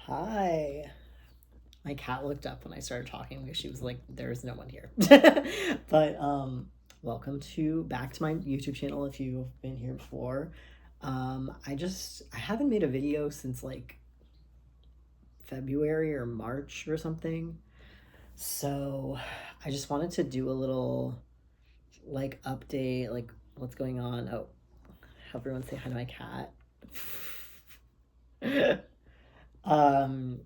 Hi. My cat looked up when I started talking because she was like, there's no one here. But welcome to back to my YouTube channel if you've been here before. I haven't made a video since like February or March or something. So I just wanted to do a little like update, like what's going on. Oh, everyone say hi to my cat. um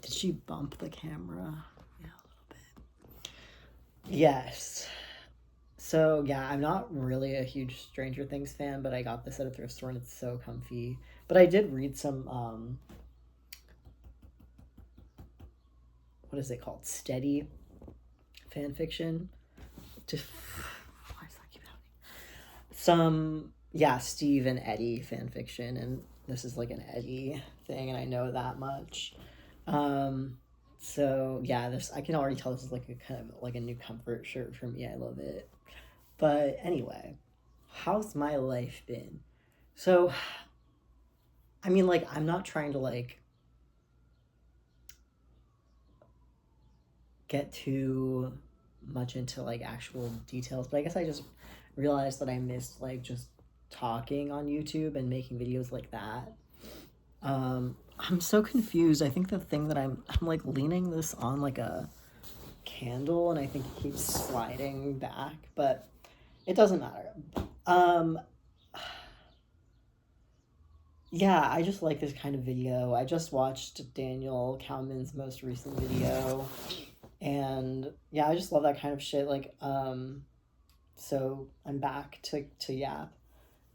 Did she bump the camera? Yeah, a little bit. Yes. So yeah, I'm not really a huge Stranger Things fan, but I got this at a thrift store and it's so comfy. But I did read some what is it called? Steady fan fiction. Just why does that keep happening? Some Steve and Eddie fan fiction, and this is like an Eddie thing, and I know that much. Um, so yeah, this I can already tell this is like a kind of like a new comfort shirt for me. I love it. But anyway, how's my life been? So, I mean, like, I'm not trying to like get too much into like actual details, but I guess I just realized that I missed like just talking on YouTube and making videos like that. I'm so confused. I think the thing that I'm like leaning this on like a candle and I think it keeps sliding back, but it doesn't matter. Um yeah, I just like this kind of video. I just watched Daniel Cowman's most recent video and yeah, I just love that kind of shit. So I'm back to Yap.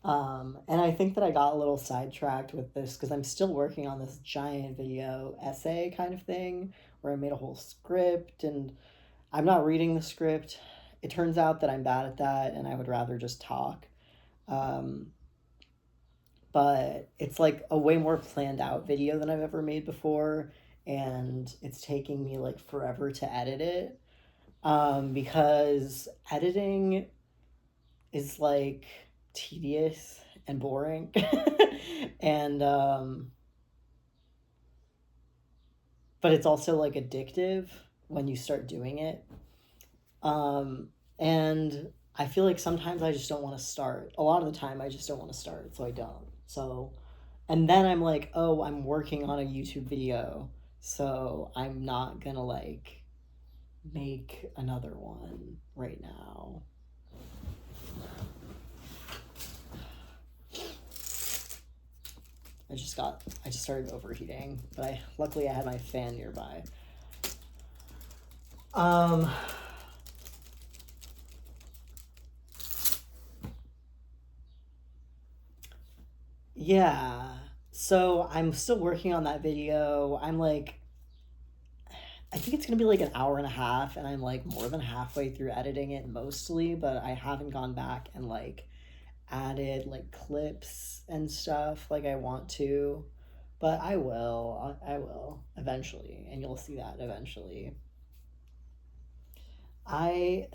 And I think that I got a little sidetracked with this because I'm still working on this giant video essay kind of thing where I made a whole script and I'm not reading the script. It turns out that I'm bad at that and I would rather just talk. Um, but it's like a way more planned out video than I've ever made before. And it's taking me like forever to edit it because editing is like tedious and boring. and But it's also like addictive when you start doing it. And I feel like sometimes I just don't want to start. A lot of the time I just don't want to start, so I don't. So and then I'm like, "Oh, I'm working on a YouTube video, so I'm not going to like make another one right now." I just started overheating, but I luckily I had my fan nearby. Um yeah. So I'm still working on that video. I think it's gonna be like an hour and a half, and I'm like more than halfway through editing it mostly, but I haven't gone back and like added like clips and stuff like I want to. But I will. I will eventually, and you'll see that eventually. I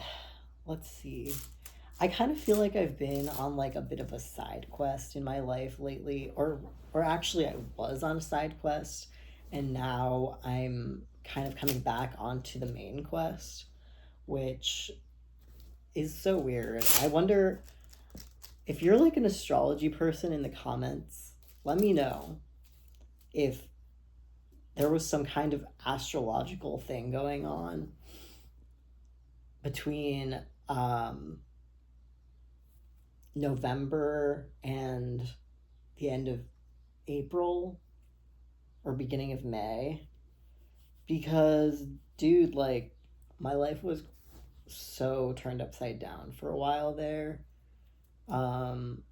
let's see. I kind of feel like I've been on like a bit of a side quest in my life lately, or actually I was on a side quest, and now I'm kind of coming back onto the main quest, which is so weird. I wonder if you're like an astrology person in the comments, let me know if there was some kind of astrological thing going on between um, November and the end of April or beginning of May. Because, dude, like, my life was so turned upside down for a while there. Um,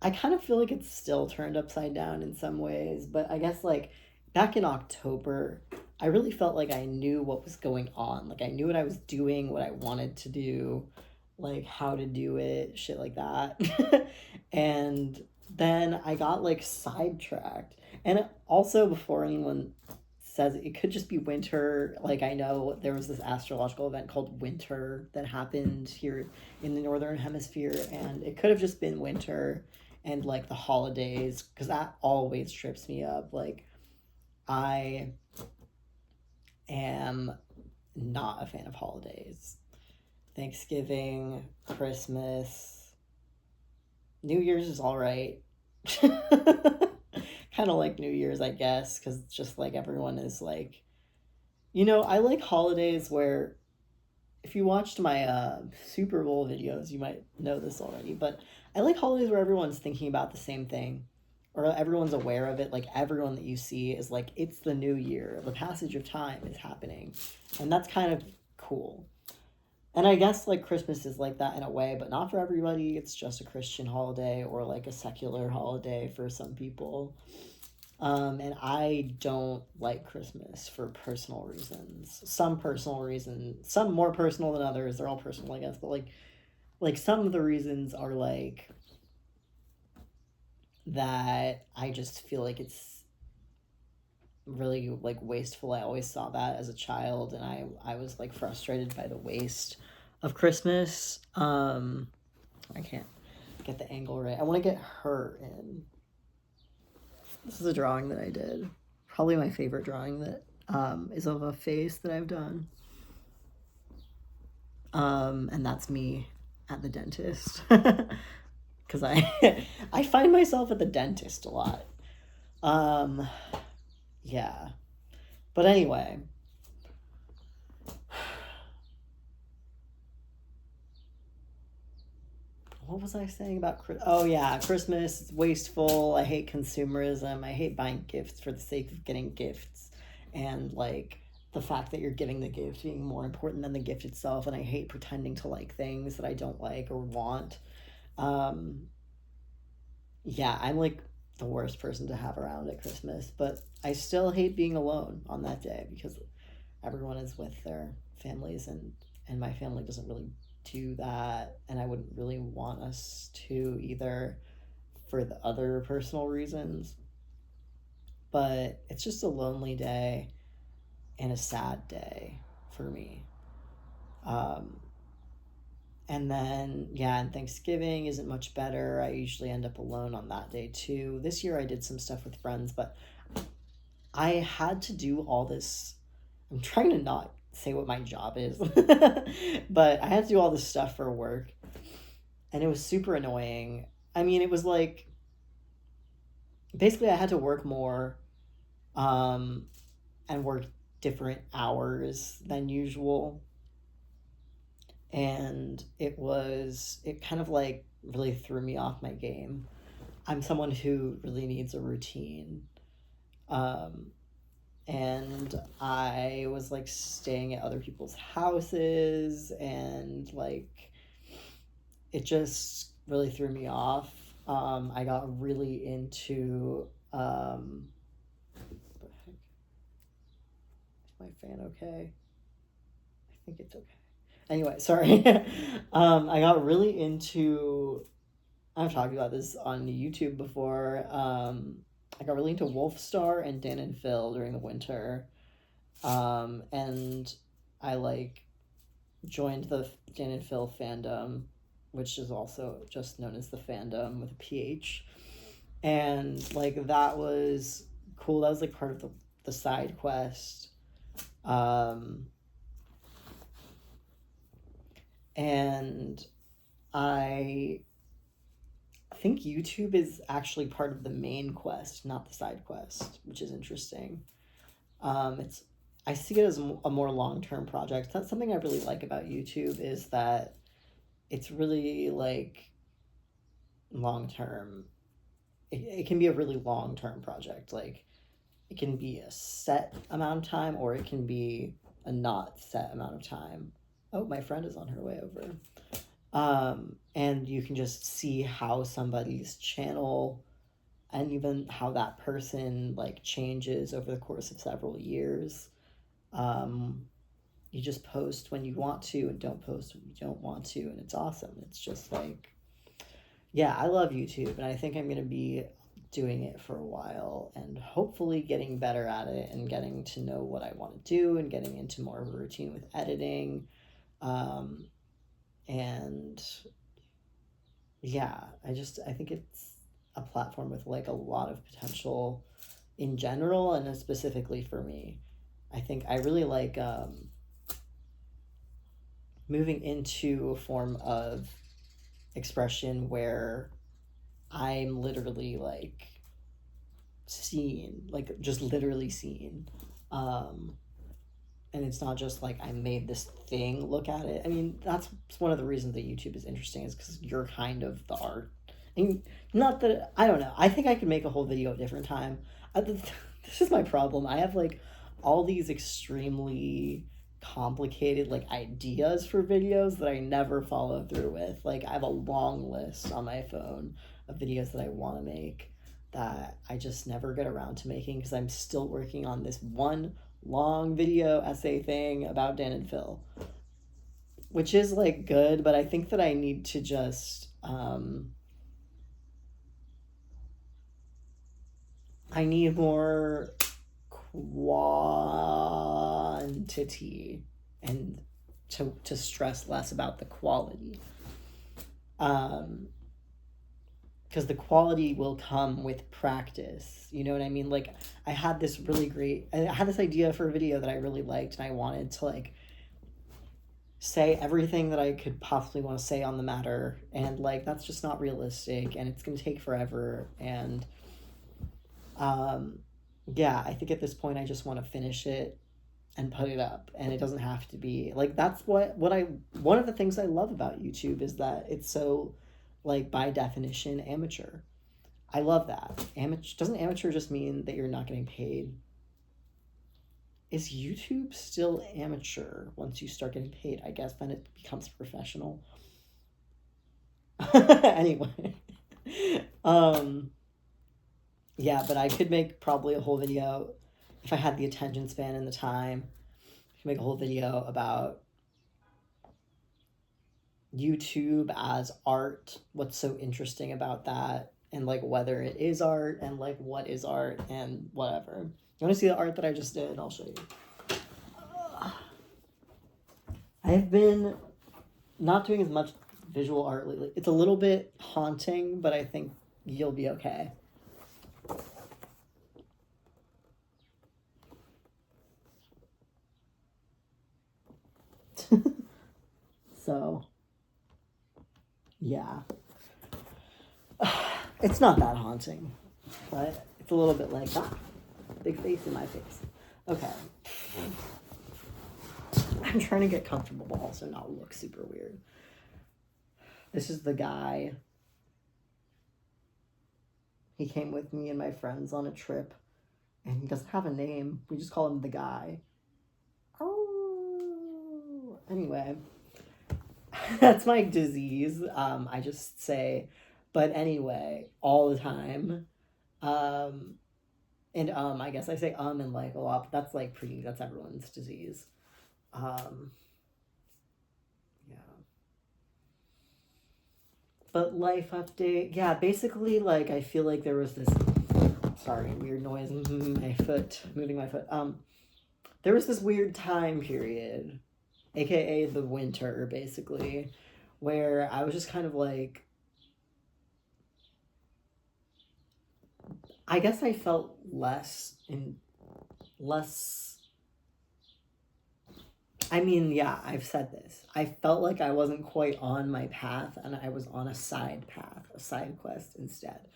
I kind of feel like it's still turned upside down in some ways, but I guess, like, back in October, I really felt like I knew what was going on. Like, I knew what I was doing, what I wanted to do, like, how to do it, shit like that. And then I got, like, sidetracked. And also, before anyone says it could just be winter. Like I know there was this astrological event called winter that happened here in the northern hemisphere, and it could have just been winter, and like the holidays, because that always trips me up. Like, I am not a fan of holidays. Thanksgiving, Christmas, New Year's is all right. Kind of like New Year's, I guess, because it's just like everyone is like, I like holidays where, if you watched my Super Bowl videos, you might know this already, but I like holidays where everyone's thinking about the same thing, or everyone's aware of it. Like, everyone that you see is like, it's the new year, the passage of time is happening, and that's kind of cool. And I guess like Christmas is like that in a way, but not for everybody. It's just a Christian holiday or like a secular holiday for some people. And I don't like Christmas for personal reasons. Some personal reasons, some more personal than others. They're all personal, I guess. But like some of the reasons are like that. I just feel like it's really like wasteful. I always saw that as a child, and I was like frustrated by the waste of Christmas. I can't get the angle right. I want to get her in. This is a drawing that I did. Probably my favorite drawing that is of a face that I've done. And that's me at the dentist. Because I find myself at the dentist a lot. Yeah. But anyway. What was I saying about Oh yeah, Christmas is wasteful. I hate consumerism. I hate buying gifts for the sake of getting gifts, and like the fact that you're giving the gift being more important than the gift itself. And I hate pretending to like things that I don't like or want. Um, yeah, I'm like the worst person to have around at Christmas, but I still hate being alone on that day because everyone is with their families, and my family doesn't really do that, and I wouldn't really want us to either for the other personal reasons. But it's just a lonely day and a sad day for me. Um, and then, yeah, and Thanksgiving isn't much better. I usually end up alone on that day too. This year I did some stuff with friends, but I had to do all this. I'm trying to not say what my job is, but I had to do all this stuff for work, and it was super annoying. I mean, it was like basically I had to work more, um, and work different hours than usual, and it kind of like really threw me off my game. I'm someone who really needs a routine. Um, and I was like staying at other people's houses, and like it just really threw me off. I got really into what the heck? Is my fan okay? I think it's okay. Anyway, sorry. I got really into. I've talked about this on YouTube before. I got really into Wolfstar and Dan and Phil during the winter. And I like joined the Dan and Phil fandom, which is also just known as the fandom with a PH. And like that was cool. That was like part of the side quest. And I think YouTube is actually part of the main quest, not the side quest, which is interesting. It's I see it as a more long term project. That's something I really like about YouTube is that it's really like long term. It can be a really long term project. Like it can be a set amount of time, or it can be a not set amount of time. Oh, my friend is on her way over. And you can just see how somebody's channel and even how that person like changes over the course of several years. Um, you just post when you want to and don't post when you don't want to, and it's awesome. It's just like, yeah, I love YouTube, and I think I'm going to be doing it for a while and hopefully getting better at it and getting to know what I want to do and getting into more of a routine with editing. And yeah, I think it's a platform with like a lot of potential in general, and specifically for me. I think I really like moving into a form of expression where I'm literally like seen, like just literally seen. And it's not just like I made this thing, look at it. I mean, that's one of the reasons that YouTube is interesting, is because you're kind of the art. And not that, I don't know. I think I could make a whole video at a different time. This is my problem. I have like all these extremely complicated like ideas for videos that I never follow through with. Like I have a long list on my phone of videos that I want to make that I just never get around to making because I'm still working on this one long video essay thing about Dan and Phil, which is like good, but I think that I need to just I need more quantity and to stress less about the quality. Because the quality will come with practice. You know what I mean? Like I had this idea for a video that I really liked, and I wanted to like say everything that I could possibly want to say on the matter, and like that's just not realistic, and it's gonna take forever. And yeah, I think at this point I just want to finish it and put it up, and it doesn't have to be like, that's what I one of the things I love about YouTube is that it's so like by definition amateur. I love that. Doesn't amateur just mean that you're not getting paid? Is YouTube still amateur once you start getting paid? I guess then it becomes professional. Anyway. Yeah, but I could make probably a whole video if I had the attention span and the time. I could make a whole video about YouTube as art, what's so interesting about that, and like whether it is art, and like what is art, and whatever. You want to see the art that I just did? I'll show you. I've been not doing as much visual art lately. It's a little bit haunting, but I think you'll be okay. So, yeah. It's not that haunting, but it's a little bit like, big face in my face. Okay. I'm trying to get comfortable, but also not look super weird. This is the guy. He came with me and my friends on a trip, and he doesn't have a name. We just call him the guy. Oh, anyway, that's my disease. I just say, but anyway, all the time. And I guess I say and like a lot, but that's everyone's disease. Yeah. But life update, yeah, basically like I feel like there was this weird noise in my foot, moving my foot. There was this weird time period, aka the winter, basically, where I was just kind of like, I guess I felt less. I mean, yeah, I've said this. I felt like I wasn't quite on my path, and I was on a side path, a side quest instead.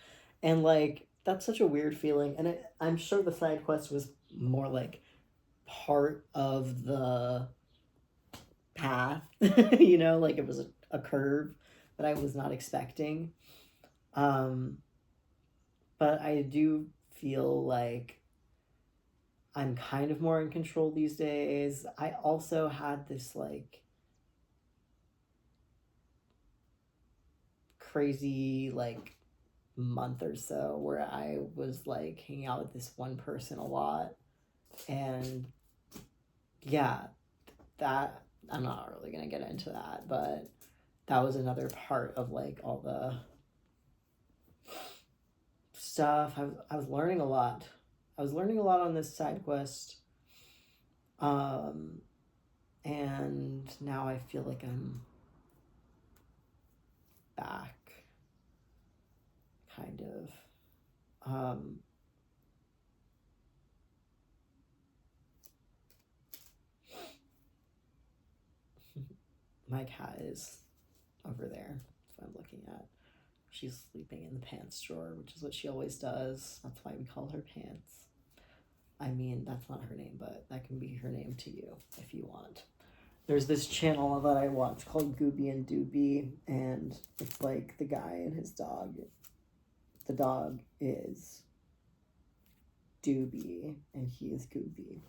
And like, that's such a weird feeling. And I'm sure the side quest was more like part of the path, you know, like it was a curve that I was not expecting. But I do feel like I'm kind of more in control these days. I also had this like crazy like month or so where I was like hanging out with this one person a lot. And yeah, that I'm not really gonna get into that, but that was another part of like all the stuff. I was learning a lot. I was learning a lot on this side quest. And now I feel like I'm back kind of. My cat is over there. That's what I'm looking at. She's sleeping in the pants drawer, which is what she always does. That's why we call her Pants. I mean, that's not her name, but that can be her name to you if you want. There's this channel that I watch called Gooby and Doobie, and it's like the guy and his dog. The dog is Doobie, and he is Gooby.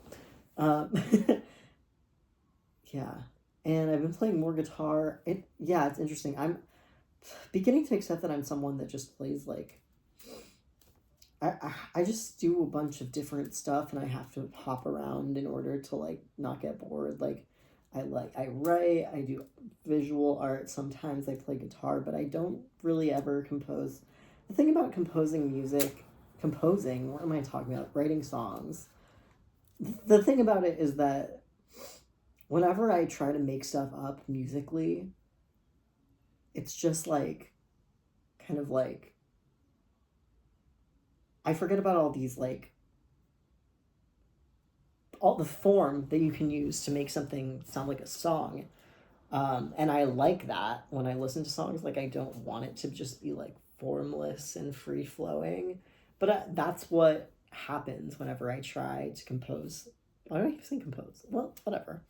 Yeah, and I've been playing more guitar. It's interesting. I'm beginning to accept that I'm someone that just plays like I just do a bunch of different stuff, and I have to hop around in order to like not get bored. Like I write, I do visual art, sometimes I play guitar, but I don't really ever compose. The thing about composing, what am I talking about? Writing songs. The thing about it is that whenever I try to make stuff up musically, it's just like kind of like I forget about all these like all the form that you can use to make something sound like a song. And I like that when I listen to songs. Like I don't want it to just be like formless and free flowing, but that's what happens whenever I try to compose. Why do I keep saying compose? Well, whatever.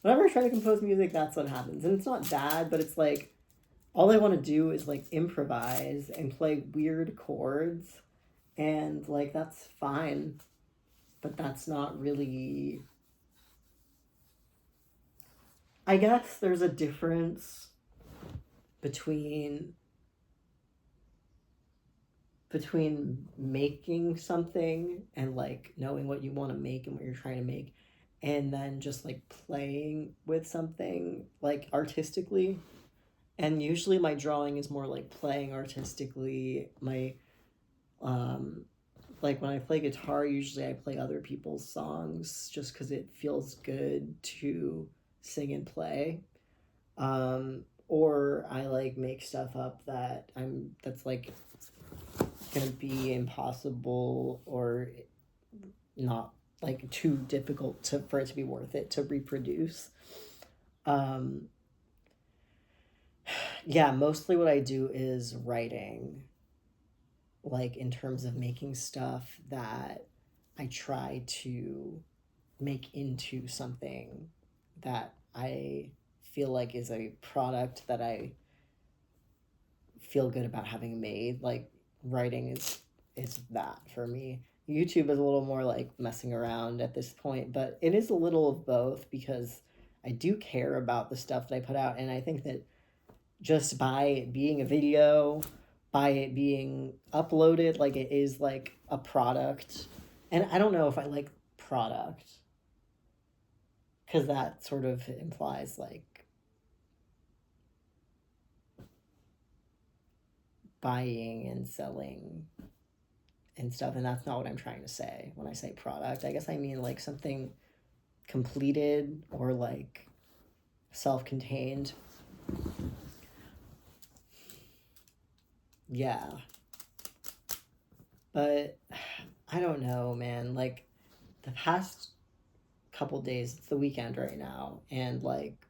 Whenever I try to compose music, that's what happens, and it's not bad, but it's like all I want to do is like improvise and play weird chords, and like that's fine, but that's not really. I guess there's a difference between making something and like knowing what you want to make and what you're trying to make, and then just like playing with something like artistically. And usually my drawing is more like playing artistically. My like when I play guitar, usually I play other people's songs just because it feels good to sing and play. Or I like make stuff up that's like gonna be impossible or not like too difficult for it to be worth it to reproduce. Um, yeah, mostly what I do is writing, like in terms of making stuff that I try to make into something that I feel like is a product that I feel good about having made. Like writing is that for me. YouTube is a little more like messing around at this point, but it is a little of both because I do care about the stuff that I put out, and I think that just by it being a video, by it being uploaded, like it is like a product. And I don't know if I like product because that sort of implies like buying and selling and stuff, and that's not what I'm trying to say when I say product. I guess I mean like something completed or like self-contained. Yeah. But I don't know, man. Like the past couple days, it's the weekend right now, and like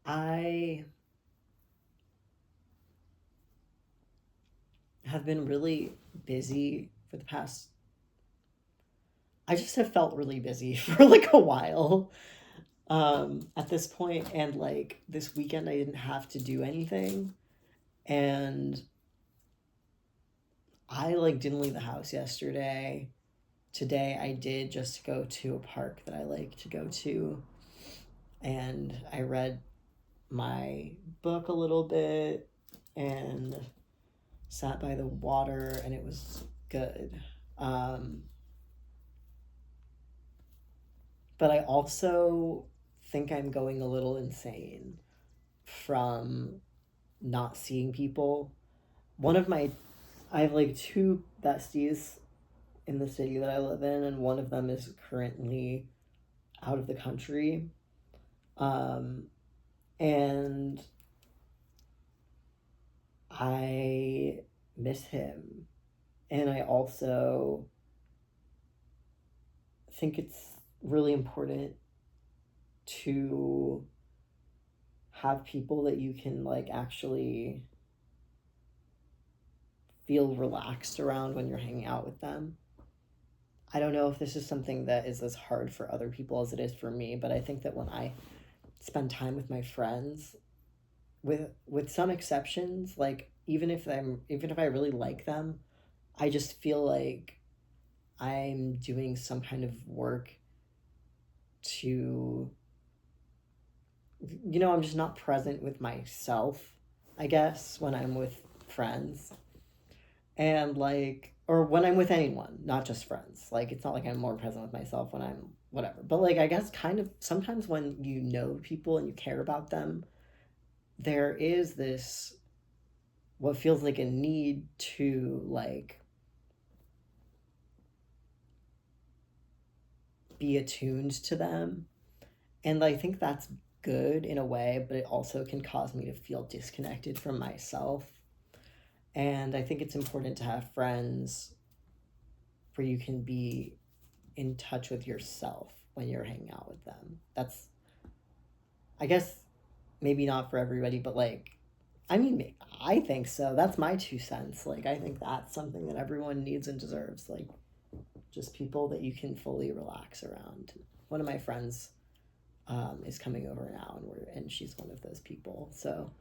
I have been really busy for the past. I just have felt really busy for like a while at this point, and like this weekend I didn't have to do anything, and I like didn't leave the house yesterday. Today I did just go to a park that I like to go to, and I read my book a little bit and sat by the water, and it was good. But I also think I'm going a little insane from not seeing people. One of my, I have like two besties in the city that I live in, and one of them is currently out of the country. And I miss him. And I also think it's really important to have people that you can like actually feel relaxed around when you're hanging out with them. I don't know if this is something that is as hard for other people as it is for me, but I think that when I spend time with my friends, with some exceptions, like even if I really like them, I just feel like I'm doing some kind of work to, I'm just not present with myself, I guess, when I'm with friends. And like, or when I'm with anyone, not just friends. Like, it's not like I'm more present with myself when I'm whatever. But like, I guess kind of sometimes when you know people and you care about them, there is this, what feels like a need to like be attuned to them. And I think that's good in a way, but it also can cause me to feel disconnected from myself. And I think it's important to have friends where you can be in touch with yourself when you're hanging out with them. That's, I guess, maybe not for everybody, but like, I mean, I think so. That's my 2 cents. Like, I think that's something that everyone needs and deserves. Like, just people that you can fully relax around. One of my friends is coming over now, and she's one of those people. So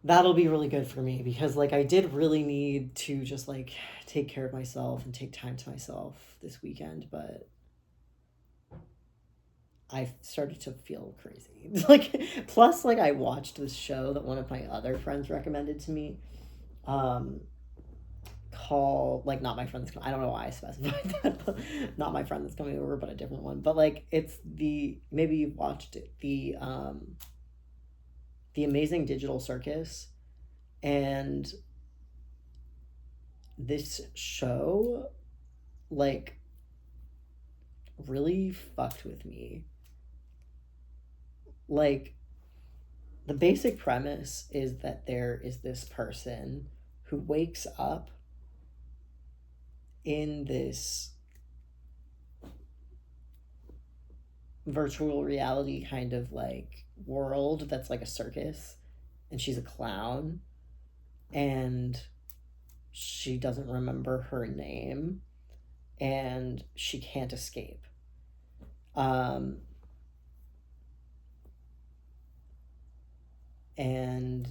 that'll be really good for me because like I did really need to just like take care of myself and take time to myself this weekend, but I started to feel crazy. Like, plus, like, I watched this show that one of my other friends recommended to me, um, called, like, not my friend that's coming, I don't know why I specified that, but not my friend that's coming over, but a different one. But, like, it's maybe you've watched it, the Amazing Digital Circus. And this show, like, really fucked with me. Like, the basic premise is that there is this person who wakes up in this virtual reality kind of like world that's like a circus, and she's a clown, and she doesn't remember her name, and she can't escape. Um, and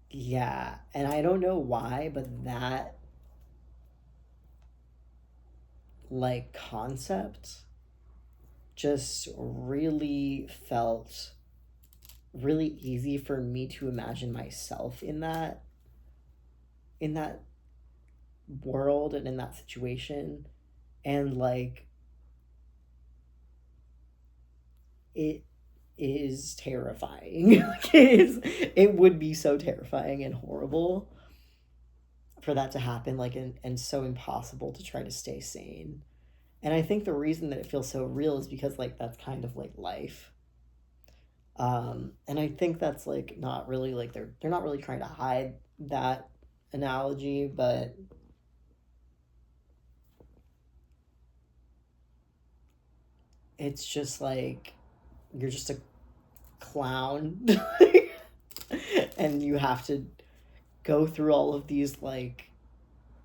yeah, and I don't know why, but that like concept just really felt really easy for me to imagine myself in that world and in that situation. And like it is terrifying. Like, it would be so terrifying and horrible for that to happen, like, and so impossible to try to stay sane. And I think the reason that it feels so real is because like that's kind of like life. And I think that's like not really like they're not really trying to hide that analogy, but it's just like you're just a clown and you have to go through all of these like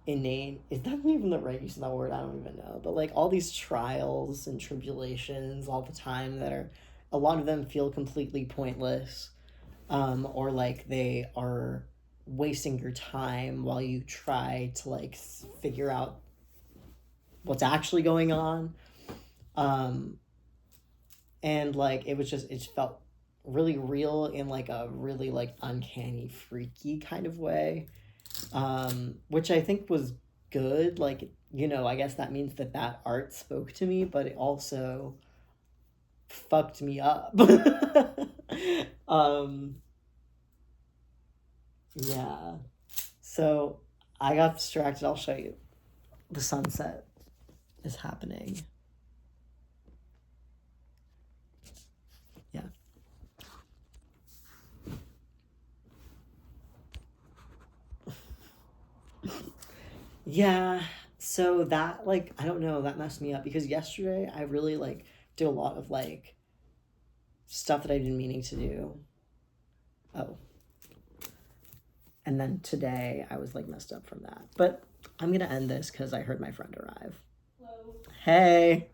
inane, is that even the right use of that word, I don't even know, but like all these trials and tribulations all the time that are, a lot of them feel completely pointless, or like they are wasting your time while you try to like figure out what's actually going on. um and like it felt really real in like a really like uncanny freaky kind of way, which I think was good. Like, I guess that means that art spoke to me, but it also fucked me up. um yeah, so I got distracted. I'll show you. The sunset is happening. Yeah. Yeah. So that like I don't know, that messed me up because yesterday I really like did a lot of like stuff that I've been meaning to do. Oh. And then today I was like messed up from that. But I'm gonna end this because I heard my friend arrive. Hello. Hey.